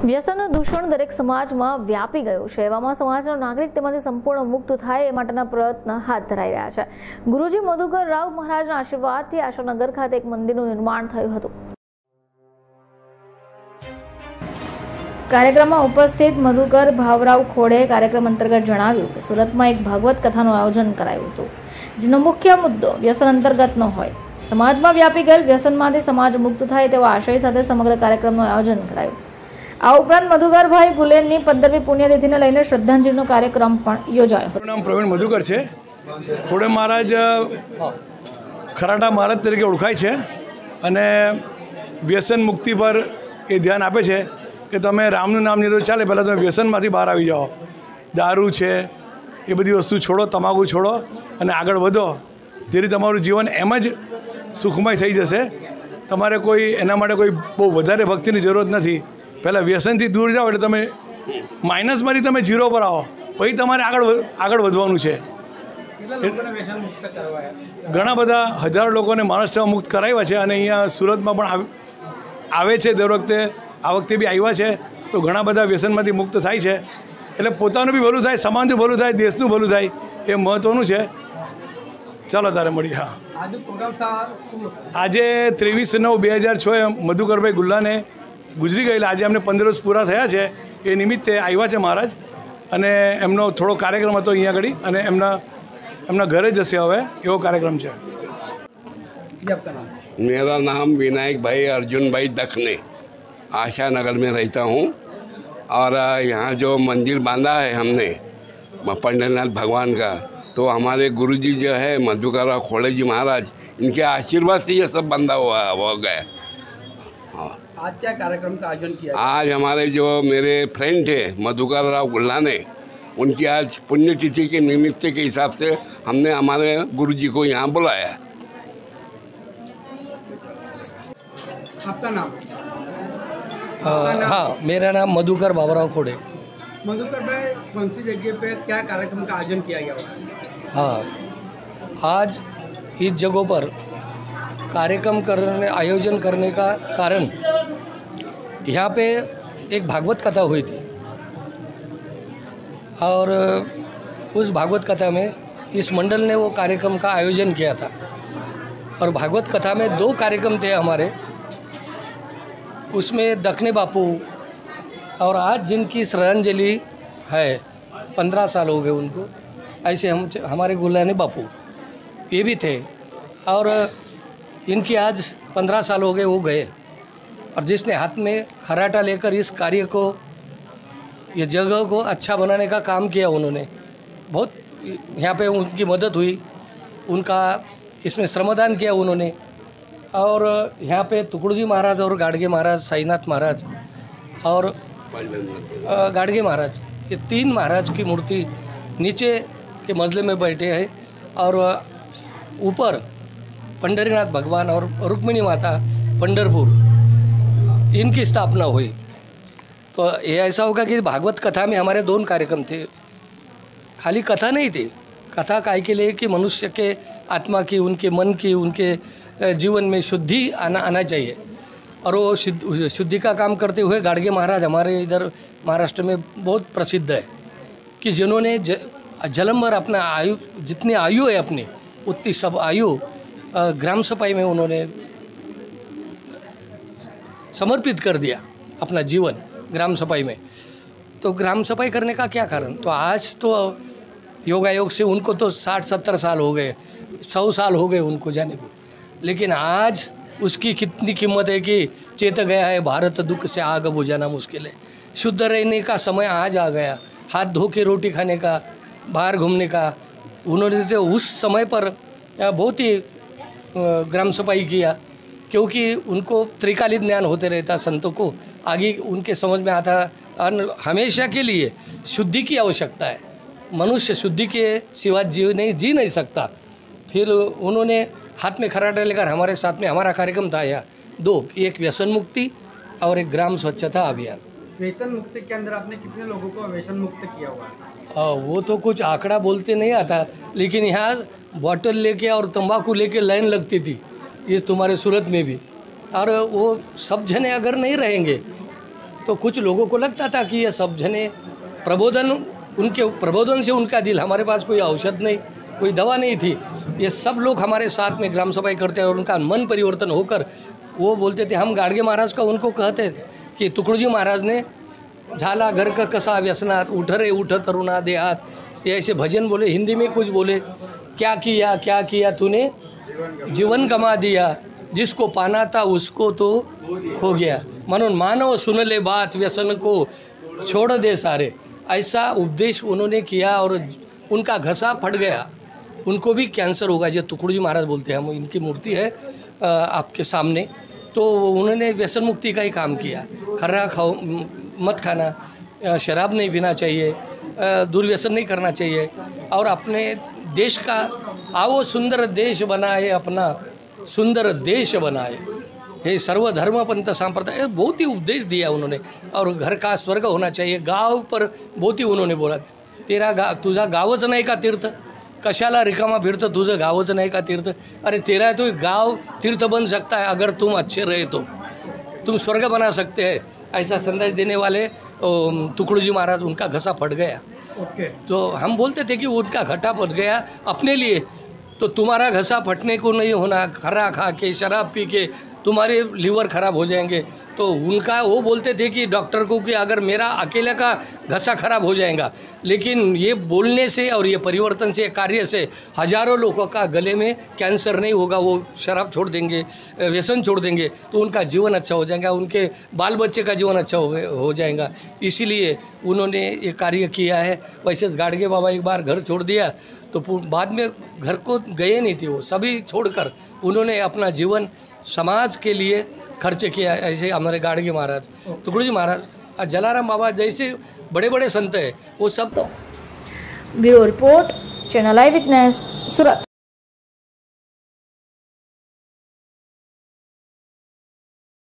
વ્યસનનું દૂષણ દરેક સમાજમાં વ્યાપી ગયું છે। એવામાં સમાજનો નાગરિક તેમાંથી સંપૂર્ણ મુક્ત થાય એ માટેના પ્રયત્ન હાથ ધરાઈ રહ્યા છે। ગુરુજી મધુકર રાવ મહારાજના આશીર્વાદથી આશાનગર ખાતે એક મંદિરનું નિર્માણ થયું હતું। કાર્યક્રમમાં ઉપસ્થિત મધુકર ભાવરાવ ખોડે કાર્યક્રમ અંતર્ગત જણાવ્યું કે સુરતમાં એક ભાગવત કથાનું આયોજન કરાયું હતું, જેનો મુખ્ય મુદ્દો વ્યસન અંતર્ગતનો હોય, સમાજમાં વ્યાપી ગયેલ વ્યસનમાંથી સમાજ મુક્ત થાય તેવા આશય સાથે સમગ્ર કાર્યક્રમનું આયોજન કરાયું। આ ઉપરાંત મધુકરભાઈ ગુલેનની 15મી પુણ્યતિથિને લઈને શ્રદ્ધાંજલિનો કાર્યક્રમ પણ યોજાયો હતો। નામ પ્રવીણ મધુકર છે। ખોડે મહારાજ ખરાટા મહારાજ તરીકે ઓળખાય છે અને વ્યસન મુક્તિ પર એ ધ્યાન આપે છે કે તમે રામનું નામ લીધું ચાલે, પહેલાં તમે વ્યસનમાંથી બહાર આવી જાઓ, દારૂ છે એ બધી વસ્તુ છોડો, તમાકુ છોડો અને આગળ વધો, જેથી તમારું જીવન એમ જ સુખમય થઈ જશે। તમારે કોઈ એના માટે કોઈ બહુ વધારે ભક્તિની જરૂરત નથી। પહેલાં વ્યસનથી દૂર જાઓ એટલે તમે માઇનસમાંથી તમે ઝીરો પર આવો, પછી તમારે આગળ વધવાનું છે। ઘણા બધા હજારો લોકોને માનસ સેવા મુક્ત કરાવ્યા છે અને અહીંયા સુરતમાં પણ આવે છે દર વખતે। આ વખતે બી આવ્યા છે તો ઘણા બધા વ્યસનમાંથી મુક્ત થાય છે। એટલે પોતાનું બી ભલું થાય, સમાજનું ભલું થાય, દેશનું ભલું થાય, એ મહત્ત્વનું છે। ચાલો તારે મળીએ। હા, આજે 23/9/2006 મધુકરભાઈ ગુલ્લાને ગુજરી ગયેલા, આજે અમને 15 વર્ષ પૂરા થયા છે। એ નિમિત્તે આવ્યા છે મહારાજ અને એમનો થોડો કાર્યક્રમ હતો અહીંયા આગળ અને એમના ઘરે જશે હવે એવો કાર્યક્રમ છે। मेरा नाम विनायक भाई अर्जुन भाई दखने, आशा नगर में रहता हूँ। और यहाँ जो मंदिर बांधा है हमने पंडितनाथ भगवान का, तो हमारे गुरुजी जो है मधुकर राव खोड़े जी महाराज, इनके आशीर्वाद से ये सब बंधा हुआ हो गया। हाँ, आज क्या कार्यक्रम का आयोजन किया? आज हमारे जो मेरे फ्रेंड थे मधुकर राव गुल्लाने, उनकी आज पुण्यतिथि के निमित्त के हिसाब से हमने हमारे गुरुजी को यहाँ बुलाया। आपका नाम? हाँ, मेरा नाम मधुकर भावराव खोड़े। मधुकर भाई, कौन सी जगह पे क्या कार्यक्रम का आयोजन किया गया? हाँ, आज इस जगहों पर आयोजन करने का कारण, यहाँ पे एक भागवत कथा हुई थी और उस भागवत कथा में इस मंडल ने वो कार्यक्रम का आयोजन किया था। और भागवत कथा में 2 कार्यक्रम थे हमारे, उसमें दखने बापू और आज जिनकी श्रद्धांजलि है, 15 साल हो गए उनको, ऐसे हमारे गुल्लाने बापू ये भी थे। और इनकी आज 15 साल हो गए, वो गए। और जिसने हाथ में खराटा लेकर इस कार्य को, ये जगह को अच्छा बनाने का काम किया उन्होंने, बहुत यहाँ पे उनकी मदद हुई, उनका इसमें श्रमदान किया उन्होंने। और यहाँ पे टुकड़ू जी महाराज और गाड़गे महाराज, साईनाथ महाराज और गाड़गे महाराज, ये 3 महाराज की मूर्ति नीचे के मजले में बैठे हैं और ऊपर पंढरीनाथ भगवान और रुक्मिणी माता पंढरपुर, इनकी स्थापना हुई। तो ये ऐसा होगा कि भागवत कथा में हमारे 2 कार्यक्रम थे। खाली कथा नहीं थी, कथा काय के लिए कि मनुष्य के आत्मा की, उनके मन की, उनके जीवन में शुद्धि आना चाहिए। और वो शुद्धि का काम करते हुए गाड़गे महाराज हमारे इधर महाराष्ट्र में बहुत प्रसिद्ध है कि जिन्होंने जन्म भर अपना आयु, जितनी आयु है अपनी, उतनी सब आयु ग्राम सफाई में उन्होंने समर्पित कर दिया अपना जीवन ग्राम सफाई में। तो ग्राम सफाई करने का क्या कारण? तो आज तो योगायोग से उनको तो 60-70 साल हो गए, 100 साल हो गए उनको जाने को, लेकिन आज उसकी कितनी कीमत है कि चेत गया है भारत दुख से आग बुझाना मुश्किल है। शुद्ध रहने का समय आज आ गया, हाथ धो के रोटी खाने का, बाहर घूमने का। उन्होंने तो उस समय पर बहुत ही ग्राम सफाई किया, क्योंकि उनको त्रिकालिक ज्ञान होते रहता संतों को, आगे उनके समझ में आता हमेशा के लिए शुद्धि की आवश्यकता है। मनुष्य शुद्धि के सिवा जी नहीं सकता। फिर उन्होंने हाथ में खराटा लेकर हमारे साथ में हमारा कार्यक्रम था यहाँ 2, एक व्यसन मुक्ति और एक ग्राम स्वच्छता अभियान। व्यसन मुक्ति के अंदर आपने कितने लोगों को व्यसन मुक्त किया हुआ? वो तो कुछ आंकड़ा बोलते नहीं आता, लेकिन यहाँ बॉटल लेके और तंबाकू लेके लाइन लगती थी, ये तुम्हारे सूरत में भी। और वो सब जने अगर नहीं रहेंगे तो कुछ लोगों को लगता था कि ये सब जने प्रबोधन से उनका दिल, हमारे पास कोई औषध नहीं, कोई दवा नहीं थी। ये सब लोग हमारे साथ में ग्राम सभाएं करते और उनका मन परिवर्तन होकर वो बोलते थे, हम गाडगे महाराज का उनको कहते कि तुकडोजी महाराज ने झाला घर का कसा व्यसनात, उठ रे उठ तरुणा देहात, ये ऐसे भजन बोले, हिंदी में कुछ बोले, क्या किया तूने जीवन गमा दिया, जिसको पाना था उसको तो खो गया, म्हणून मानव सुन ले बात, व्यसन को छोड़ दे सारे। ऐसा उपदेश उन्होंने किया और उनका घसा फट गया। उनको भी कैंसर होगा, जो तुकडोजी महाराज बोलते हैं, हम इनकी मूर्ति है आपके सामने। तो उन्होंने व्यसन मुक्ति का ही काम किया, खर्रा खाओ मत खाना, शराब नहीं पीना चाहिए, दुर्व्यसन नहीं करना चाहिए, और अपने देश का आओ सुंदर देश बनाए, अपना सुंदर देश बनाए, हे सर्वधर्म पंथ सांप्रदाय, बहुत ही उपदेश दिया उन्होंने। और घर का स्वर्ग होना चाहिए, गाव पर बहुत ही उन्होंने बोला, तुझा गावच नाही का तीर्थ, कशाला रिकामा फिरतं, तुझं गावच नाही का तीर्थ, अरे तेरा तो गाँव तीर्थ बन सकता है अगर तुम अच्छे रहे तो, तुम स्वर्ग बना सकते हैं। ऐसा संदेश देने वाले तुकडोजी महाराज, उनका घसा फट गया। तो हम बोलते थे कि उनका घटा फट गया अपने लिए, तो तुम्हारा घसा फटने को नहीं होना, खर्रा खा के शराब पी के तुम्हारे लीवर खराब हो जाएंगे। तो उनका वो बोलते थे कि डॉक्टर को कि अगर मेरा अकेले का घसा खराब हो जाएगा, लेकिन ये बोलने से और ये परिवर्तन से, कार्य से हजारों लोगों का गले में कैंसर नहीं होगा, वो शराब छोड़ देंगे, व्यसन छोड़ देंगे, तो उनका जीवन अच्छा हो जाएगा, उनके बाल बच्चे का जीवन अच्छा हो जाएगा। इसीलिए उन्होंने ये कार्य किया है। वैसे गाडगे बाबा एक बार घर छोड़ दिया तो बाद में घर को गए नहीं थे, वो सभी छोड़कर उन्होंने अपना जीवन समाज के लिए खर्च किया। ऐसे हमारे गाडगे महाराज, तुकडोजी महाराज, जलाराम बाबा जैसे बड़े बड़े संत हैं, वो सब। ब्यूरो रिपोर्ट, चैनल आई विटनेस, सूरत।